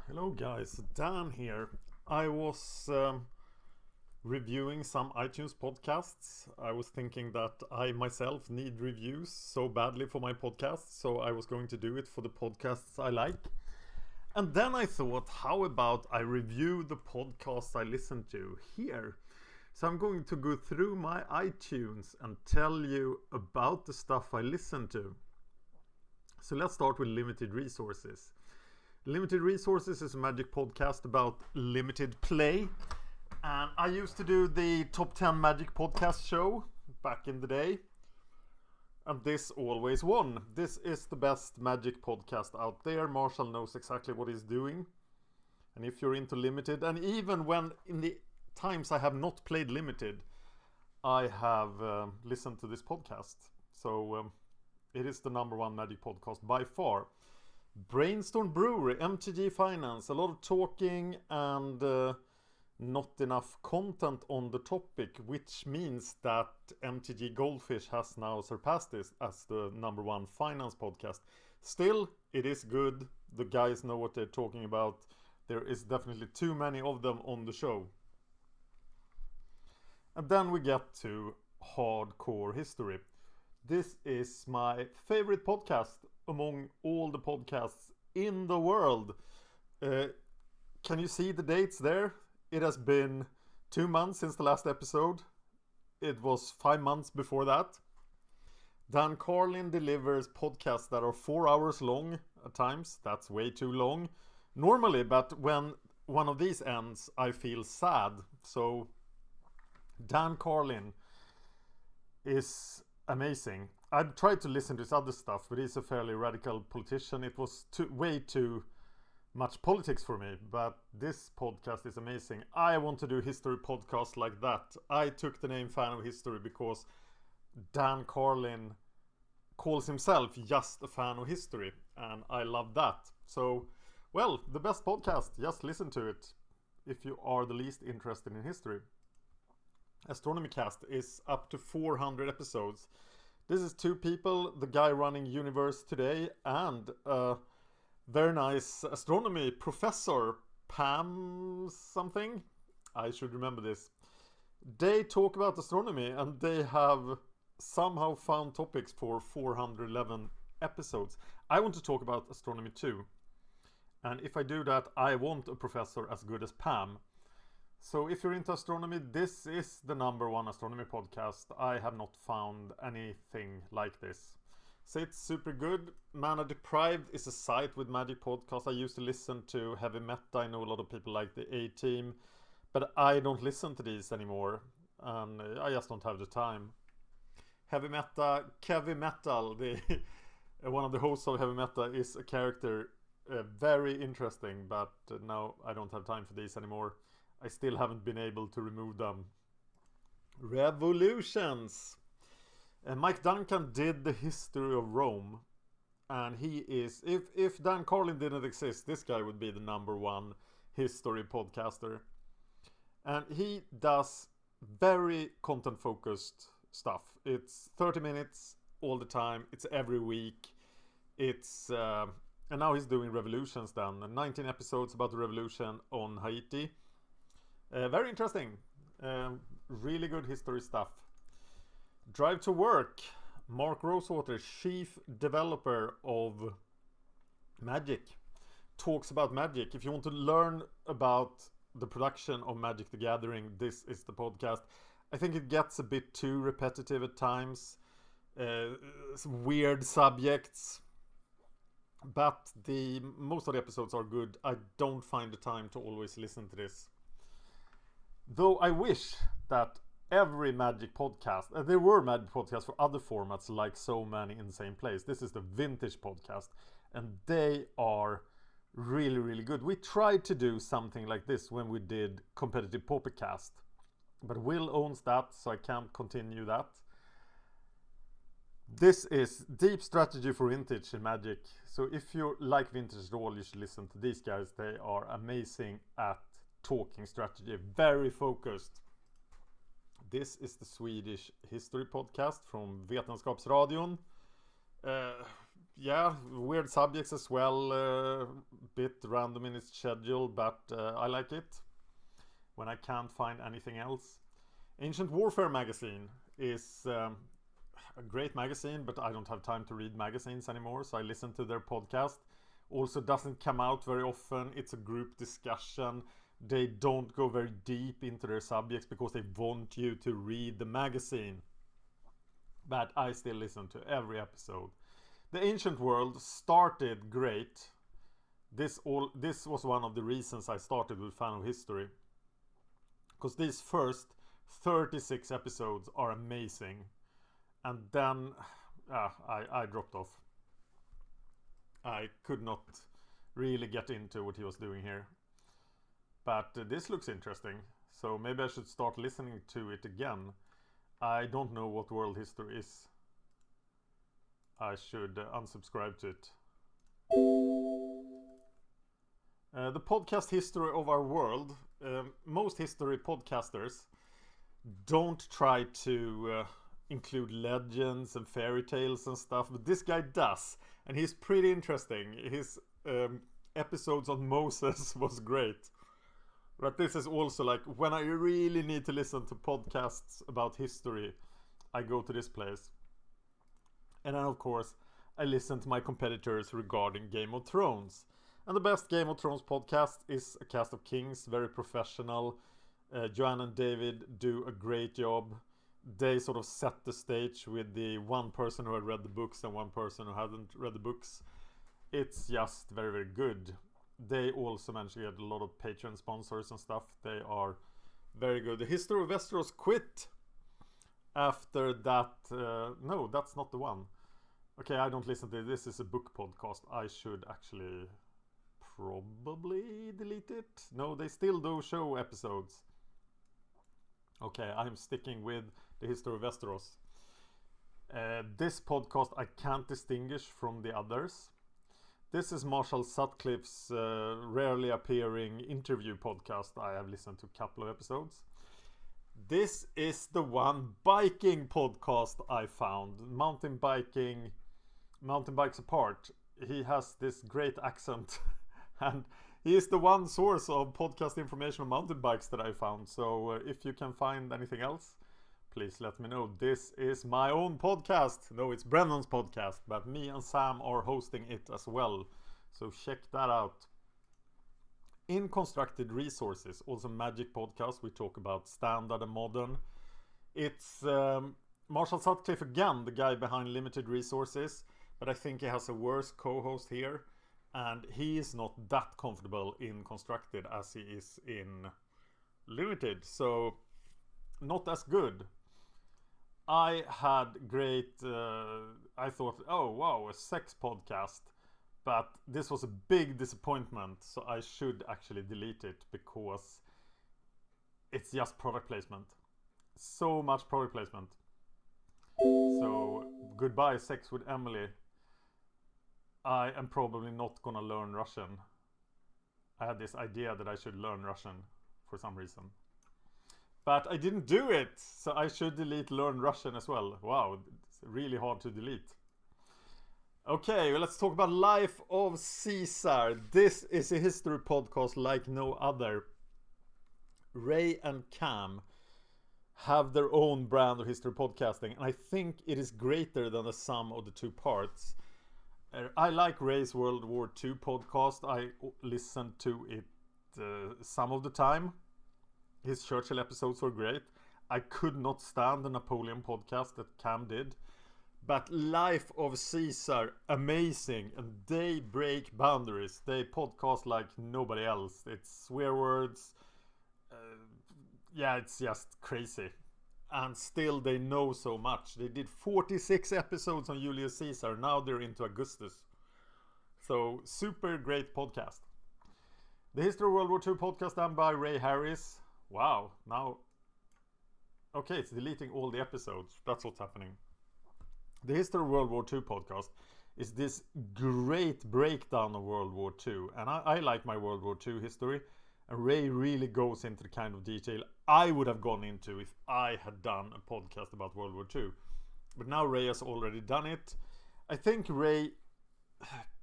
Hello guys, Dan here. I was reviewing some iTunes podcasts. I was thinking that I myself need reviews so badly for my podcast, so I was going to do it for the podcasts I like. And then I thought, how about I review the podcasts I listen to here? So I'm going to go through my iTunes and tell you about the stuff I listen to. So let's start with Limited Resources. Limited Resources is a magic podcast about limited play. And I used to do the top 10 magic podcast show back in the day. And this always won. This is the best magic podcast out there. Marshall knows exactly what he's doing. And if you're into limited, and even when in the times I have not played limited, I have listened to this podcast. So it is the number one magic podcast by far. Brainstorm Brewery, MTG Finance, a lot of talking and not enough content on the topic, which means that MTG Goldfish has now surpassed this as the number one finance podcast. Still, it is good. The guys know what they're talking about. There is definitely too many of them on the show. And then we get to Hardcore History. This is my favorite podcast among all the podcasts in the world. Can you see the dates there? It has been 2 months since the last episode. It was 5 months before that. Dan Carlin delivers podcasts that are 4 hours long at times. That's way too long normally, but when one of these ends, I feel sad. So Dan Carlin is amazing. I've tried to listen to his other stuff, but he's a fairly radical politician. It was way too much politics for me, but this podcast is amazing. I want to do history podcasts like that. I took the name Fan of History because Dan Carlin calls himself just a fan of history, and I love that. So, well, the best podcast, just listen to it if you are the least interested in history. Astronomy Cast is up to 400 episodes. This is two people, the guy running Universe Today and a very nice astronomy professor, Pam something. I should remember this. They talk about astronomy and they have somehow found topics for 411 episodes. I want to talk about astronomy too. And if I do that, I want a professor as good as Pam. So if you're into astronomy, this is the number one astronomy podcast. I have not found anything like this. So it's super good. Mana Deprived is a site with magic podcasts. I used to listen to Heavy Meta. I know a lot of people like the A-Team. But I don't listen to these anymore. And I just don't have the time. Heavy Meta, Kevy Metal, one of the hosts of Heavy Meta is a character very interesting. But now I don't have time for these anymore. I still haven't been able to remove them. Revolutions. Mike Duncan did the history of Rome. And he is, if Dan Carlin didn't exist, this guy would be the number one history podcaster. And he does very content focused stuff. It's 30 minutes all the time. It's every week. It's and now he's doing Revolutions then. 19 episodes about the revolution on Haiti. Very interesting. Really good history stuff. Drive to Work. Mark Rosewater, chief developer of Magic, talks about Magic. If you want to learn about the production of Magic the Gathering, this is the podcast. I think it gets a bit too repetitive at times. Some weird subjects. But most of the episodes are good. I don't find the time to always listen to this. Though I wish that every Magic podcast, there were Magic podcasts for other formats like So Many in the Same Place. This is the Vintage podcast and they are really, really good. We tried to do something like this when we did Competitive Pokercast, but Will owns that, so I can't continue that. This is deep strategy for vintage in Magic. So if you like vintage at all, you should listen to these guys. They are amazing at talking strategy, very focused. This is the Swedish history podcast from Vetenskapsradion. yeah, weird subjects as well, bit random in its schedule, but I like it when I can't find anything else. Ancient Warfare magazine is a great magazine, but I don't have time to read magazines anymore, so I listen to their podcast. Also doesn't come out very often. It's a group discussion. They don't go very deep into their subjects because they want you to read the magazine. But I still listen to every episode. The Ancient World started great. This was one of the reasons I started with Fan of History. Because these first 36 episodes are amazing. And then I dropped off. I could not really get into what he was doing here. But this looks interesting. So maybe I should start listening to it again. I don't know what world history is. I should unsubscribe to it. The podcast history of our world. Most history podcasters don't try to include legends and fairy tales and stuff, but this guy does, and he's pretty interesting. His episodes on Moses was great. But this is also like when I really need to listen to podcasts about history, I go to this place. And then of course I listen to my competitors regarding Game of Thrones. And the best Game of Thrones podcast is A Cast of Kings, very professional. Joanne and David do a great job. They sort of set the stage with the one person who had read the books and one person who hadn't read the books. It's just very, very good. They also managed to get a lot of Patreon sponsors and stuff. They are very good. The History of Westeros quit after that. No, that's not the one. Okay, I don't listen to it. This is a book podcast. I should actually probably delete it. No, they still do show episodes. Okay, I'm sticking with the History of Westeros. This podcast I can't distinguish from the others. This is Marshall Sutcliffe's rarely appearing interview podcast. I have listened to a couple of episodes. This is the one biking podcast I found. Mountain Bikes Apart. He has this great accent and he is the one source of podcast information on mountain bikes that I found. So if you can find anything else, please let me know. This is my own podcast. No, it's Brennan's podcast, but me and Sam are hosting it as well. So check that out. In Constructed Resources, also Magic podcast, we talk about standard and modern. It's Marshall Sutcliffe again, the guy behind Limited Resources, but I think he has a worse co-host here. And he is not that comfortable in Constructed as he is in Limited. So not as good. I had great, I thought, oh wow, a sex podcast. But this was a big disappointment. So I should actually delete it because it's just product placement. So much product placement. So goodbye, Sex with Emily. I am probably not gonna learn Russian. I had this idea that I should learn Russian for some reason. But I didn't do it, so I should delete learn Russian as well. Wow, it's really hard to delete. Okay, well, let's talk about Life of Caesar. This is a history podcast like no other. Ray and Cam have their own brand of history podcasting, and I think it is greater than the sum of the two parts. I like Ray's World War II podcast. I listen to it some of the time. His Churchill episodes were great. I could not stand the Napoleon podcast that Cam did. But Life of Caesar, amazing. And they break boundaries. They podcast like nobody else. It's swear words. Yeah, it's just crazy. And still they know so much. They did 46 episodes on Julius Caesar. Now they're into Augustus. So super great podcast. The History of World War II podcast done by Ray Harris. Wow. Now, okay, it's deleting all the episodes. That's what's happening. The History of World War II podcast is this great breakdown of World War II. And I like my World War II history. And Ray really goes into the kind of detail I would have gone into if I had done a podcast about World War II. But now Ray has already done it. I think Ray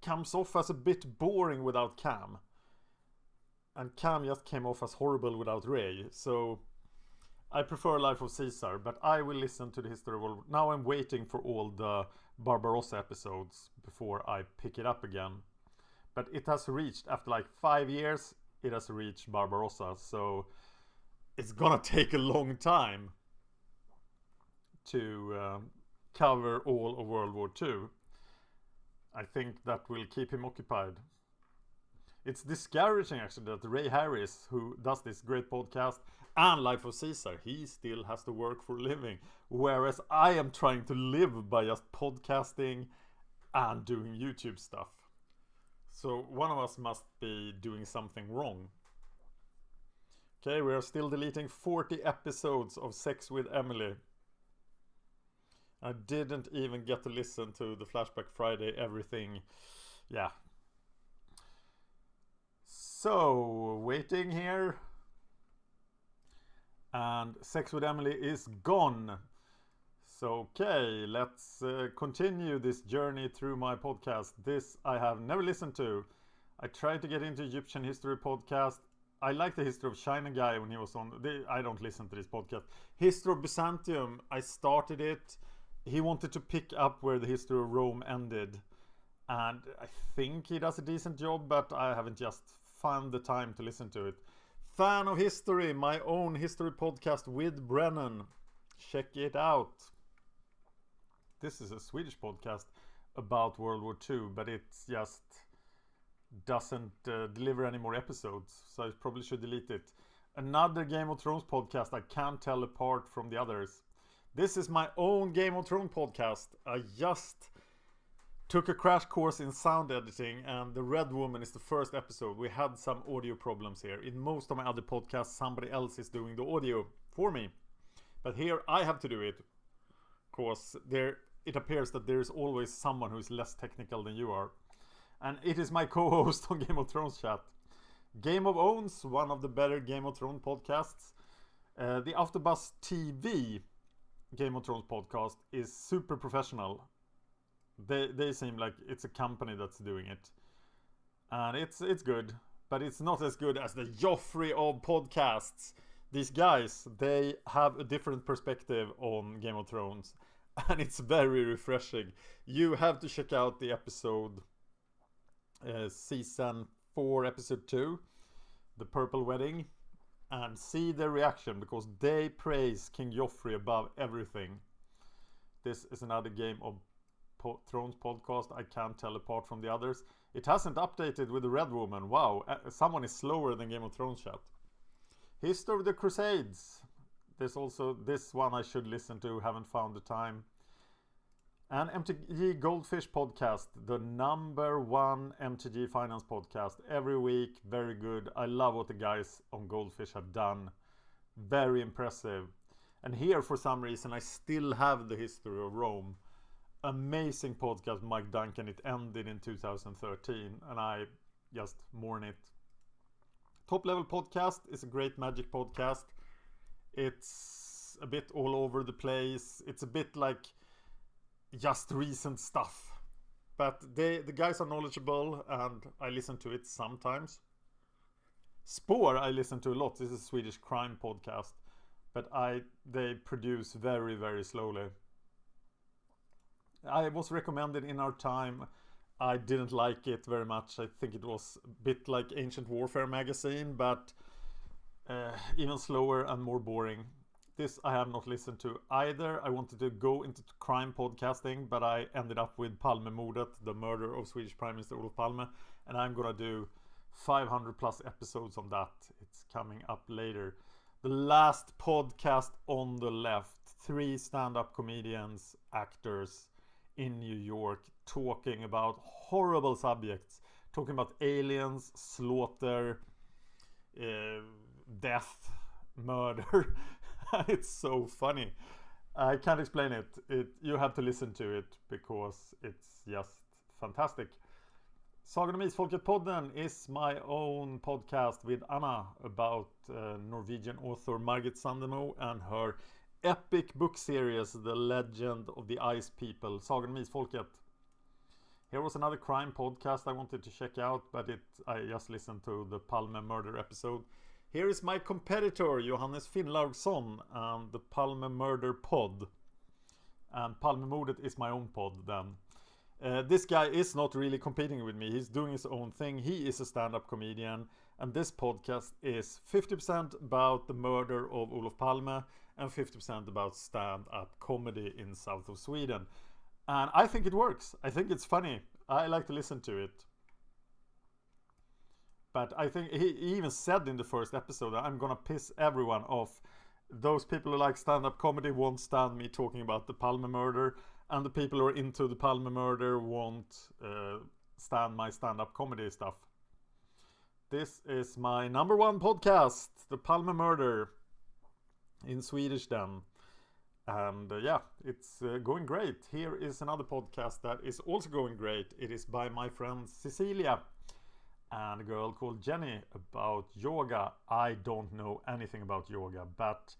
comes off as a bit boring without Cam. And Cam just came off as horrible without Ray. So I prefer Life of Caesar, but I will listen to the history of World War. Now I'm waiting for all the Barbarossa episodes before I pick it up again. But it has reached, after like 5 years, it has reached Barbarossa. So it's gonna take a long time to cover all of World War II. I think that will keep him occupied. It's discouraging actually that Ray Harris, who does this great podcast and Life of Caesar, he still has to work for a living, whereas I am trying to live by just podcasting and doing YouTube stuff. So one of us must be doing something wrong. Okay, we are still deleting 40 episodes of Sex with Emily. I didn't even get to listen to the Flashback Friday everything. Yeah. So, waiting here. And Sex with Emily is gone. So, okay, let's continue this journey through my podcast. This I have never listened to. I tried to get into Egyptian history podcast. I like the history of China guy when he was on. I don't listen to this podcast. History of Byzantium, I started it. He wanted to pick up where the history of Rome ended. And I think he does a decent job, but I haven't just found the time to listen to it. Fan of History, my own history podcast with Brennan. Check it out. This is a Swedish podcast about World War II, but it just doesn't deliver any more episodes, so I probably should delete it. Another Game of Thrones podcast I can't tell apart from the others. This is my own Game of Thrones podcast. I just took a crash course in sound editing, and the Red Woman is the first episode. We had some audio problems here. In most of my other podcasts, somebody else is doing the audio for me. But here I have to do it. Of course, it appears that there is always someone who is less technical than you are. And it is my co-host on Game of Thrones chat. Game of Owns, one of the better Game of Thrones podcasts. The Afterbuzz TV Game of Thrones podcast is super professional. They seem like it's a company that's doing it, and it's good, but it's not as good as the Joffrey of podcasts. These guys, they have a different perspective on Game of Thrones, and it's very refreshing. You have to check out the episode season 4 episode 2, The Purple Wedding, and see their reaction, because they praise King Joffrey above everything. This is another Game of Thrones podcast I can't tell apart from the others. It hasn't updated with the Red Woman. Wow, someone is slower than Game of Thrones chat. History of the Crusades. There's also this one I should listen to, haven't found the time. And MTG Goldfish podcast, the #1 MTG finance podcast. Every week, very good. I love what the guys on Goldfish have done. Very impressive. And here, for some reason, I still have the history of Rome. Amazing podcast, Mike Duncan. It ended in 2013, and I just mourn it. Top Level podcast is a great Magic podcast. It's a bit all over the place. It's a bit like just recent stuff, but the guys are knowledgeable, and I listen to it sometimes. Spore I listen to a lot. This is a Swedish crime podcast, but they produce very, very slowly. I was recommended in our time. I didn't like it very much. I think it was a bit like Ancient Warfare magazine, but even slower and more boring. This I have not listened to either. I wanted to go into crime podcasting, but I ended up with Palmemordet, the murder of Swedish Prime Minister Olof Palme, and I'm gonna do 500 plus episodes on that. It's coming up later. The last podcast on the left, 3 stand-up comedians, actors in New York, talking about horrible subjects, talking about aliens, slaughter, death, murder. It's so funny. I can't explain it. You have to listen to it because it's just fantastic. Sagan om Isfolket-podden is my own podcast with Anna about Norwegian author Margit Sandemo and her epic book series, The Legend of the Ice People, Sagan om Isfolket. Here was another crime podcast I wanted to check out, but I just listened to the Palme murder episode. Here is my competitor, Johannes Finnlaugsson, and the Palme Murder Pod. And Palmemordet is my own pod then. This guy is not really competing with me. He's doing his own thing. He is a stand-up comedian. And this podcast is 50% about the murder of Olof Palme and 50% about stand-up comedy in south of Sweden. And I think it works. I think it's funny. I like to listen to it. But I think he even said in the first episode that I'm gonna piss everyone off. Those people who like stand-up comedy won't stand me talking about the Palme murder, and the people who are into the Palme murder won't stand my stand-up comedy stuff. This is my #1 podcast, the Palme murder, in Swedish then. And yeah, it's going great. Here is another podcast that is also going great. It is by my friend Cecilia and a girl called Jenny about yoga. I don't know anything about yoga, but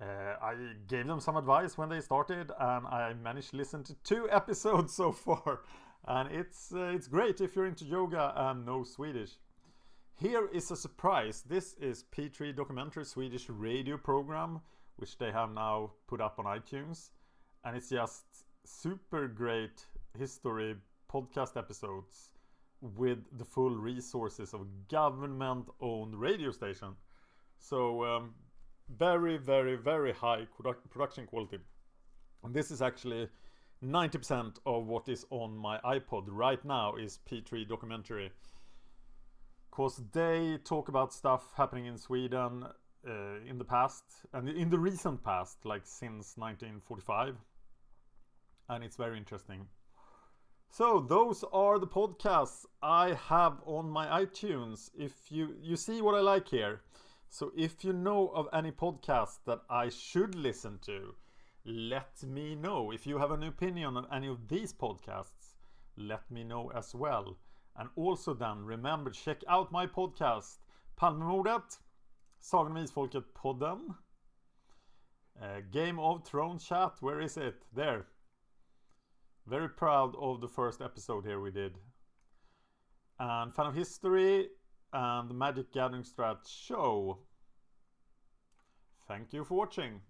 I gave them some advice when they started, and I managed to listen to 2 episodes so far. And it's great if you're into yoga and know Swedish. Here is a surprise. This is P3 Documentary Swedish radio program, which they have now put up on iTunes. And it's just super great history podcast episodes with the full resources of a government-owned radio station. So very, very, very high production quality. And this is actually 90% of what is on my iPod right now is P3 Documentary. Because they talk about stuff happening in Sweden in the past, and in the recent past, like since 1945. And it's very interesting. So those are the podcasts I have on my iTunes. If you see what I like here. So if you know of any podcast that I should listen to, let me know. If you have an opinion on any of these podcasts, let me know as well. And also then, remember, check out my podcast, Palmemordet, Sagan om Isfolket-podden, Game of Thrones chat, where is it? There. Very proud of the first episode here we did. And Fan of History and the Magic Gathering Strat show. Thank you for watching.